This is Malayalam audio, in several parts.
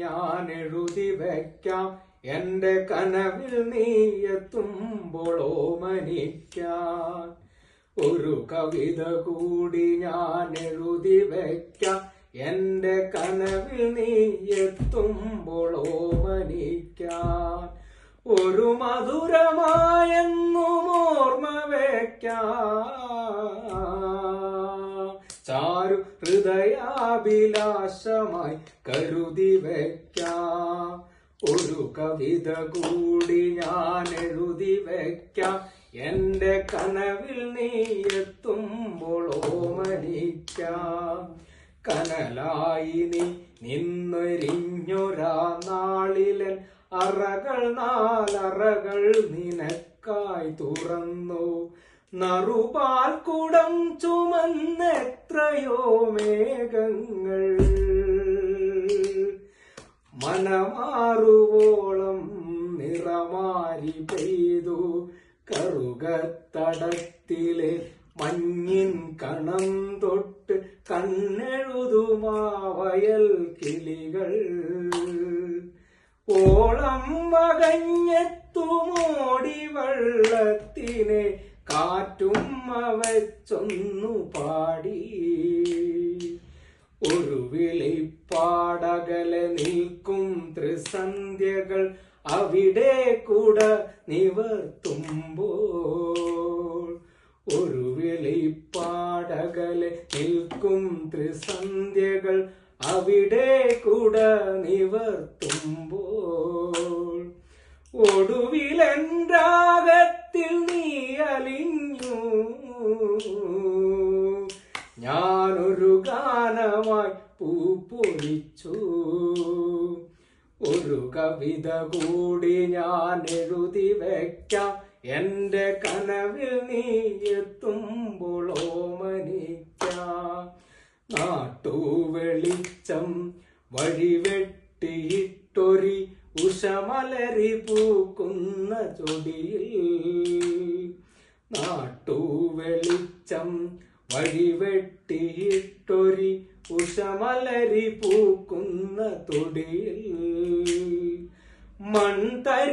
ഞാൻ എഴുതി വയ്ക്കാം എന്റെ കനവിൽ നീ എത്തുമ്പോൾ ഓമനിക്കാൻ. ഒരു കവിത കൂടി ഞാൻ എഴുതി വയ്ക്കാം എന്റെ കനവിൽ നീ എത്തുമ്പോൾ ഓമനിക്കാൻ. ഒരു മധുരമായെന്നും ഓർമ്മ വയ്ക്കാം, ചാരു ഹൃദയാഭിലാഷമായി കരുതി വയ്ക്കാം. ഒരു കവിത കൂടി ഞാൻ എഴുതി വയ്ക്കാം എന്റെ കനവിൽ നീ എത്തുമ്പോൾ ഓമനിക്കാം. കനലായി നീ നിന്നൊരിഞ്ഞൊരാ നാളിലൻ അറകൾ നാലറകൾ നിനക്കായി തുറന്നു. നറുപാൽ കുടം ചുമന്നെത്രയോ മേഘങ്ങൾ മനമാറുവോളം നിറമാരി പെയ്തു. കറുകത്തടത്തിലെ മഞ്ഞിൻ കണം തൊട്ട് കണ്ണെഴുതുമാ വയൽ കിളികൾ. ഓളം വകഞ്ഞെത്തുമോടി വെള്ളത്തിനെ കാറ്റും അവച്ചൊന്നു പാടി. ഒരു വിളിപ്പാടകലെ നിൽക്കും ത്രിസന്ധ്യകൾ അവിടെ കൂട നിവർത്തുമ്പോൾ. ഒരു വിളിപ്പാടകലെ നിൽക്കും ത്രിസന്ധ്യകൾ അവിടെ കൂട നിവർത്തുമ്പോൾ. ഒടുവിലൻ രാഗത്തിൽ നീ അലിഞ്ഞു, ഞാനൊരു ഗാനമായി പൂപ്പൊലിച്ചു. ഒരു കവിത കൂടി ഞാൻ എഴുതി വയ്ക്കാം എന്റെ കനവിൽ നീ എത്തുമ്പോൾ ഓമനിക്കാം. നാട്ടുവെളിച്ചം വഴിവെട്ടിയിട്ടൊരി ഉഷമലരി പൂക്കുന്ന ചൊടിയിൽ. നാട്ടുവെളിച്ചം വഴിവെട്ടിയിട്ടൊരി ഉഷമലരി പൂക്കുന്ന തൊടിയിൽ. മൺതരികളറിയാതെ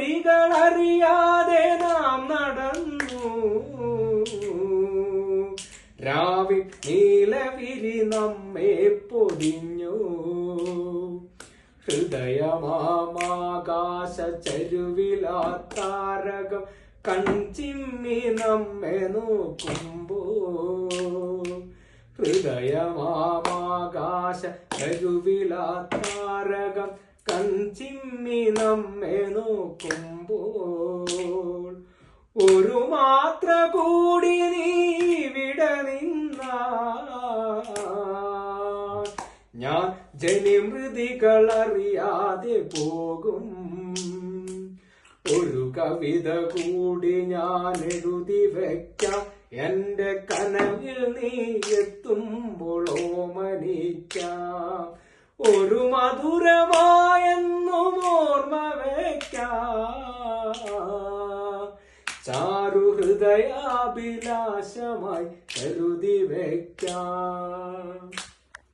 നാം നടന്നു, രാവിൽ നീലവിരി നമ്മെ പൊതിഞ്ഞു. ഹൃദയമാകാശ ചരുവിലാ താരകം കൺചിമ്മി നമ്മെ നോക്കുമ്പോൾ. ഹൃദയമാകാശ ചരുവിലാ താരകം കൺചിമ്മി നമ്മെ നോക്കുമ്പോൾ. ഒരു മാത്ര കൂടി നീ വിട നിന്നാൽ ഞാൻ ജനിമൃതികളറിയാതെ പോകും. ഒരു കവിത കൂടി ഞാൻ എഴുതി വയ്ക്കാം എന്റെ കനവിൽ നീ എത്തുമ്പോൾ ഓമനിക്കാം. ഒരു മധുരമായെന്നും ഓർമ്മ വയ്ക്കാം, ചാരു ഹൃദയാഭിലാഷമായി കരുതി വയ്ക്കാം.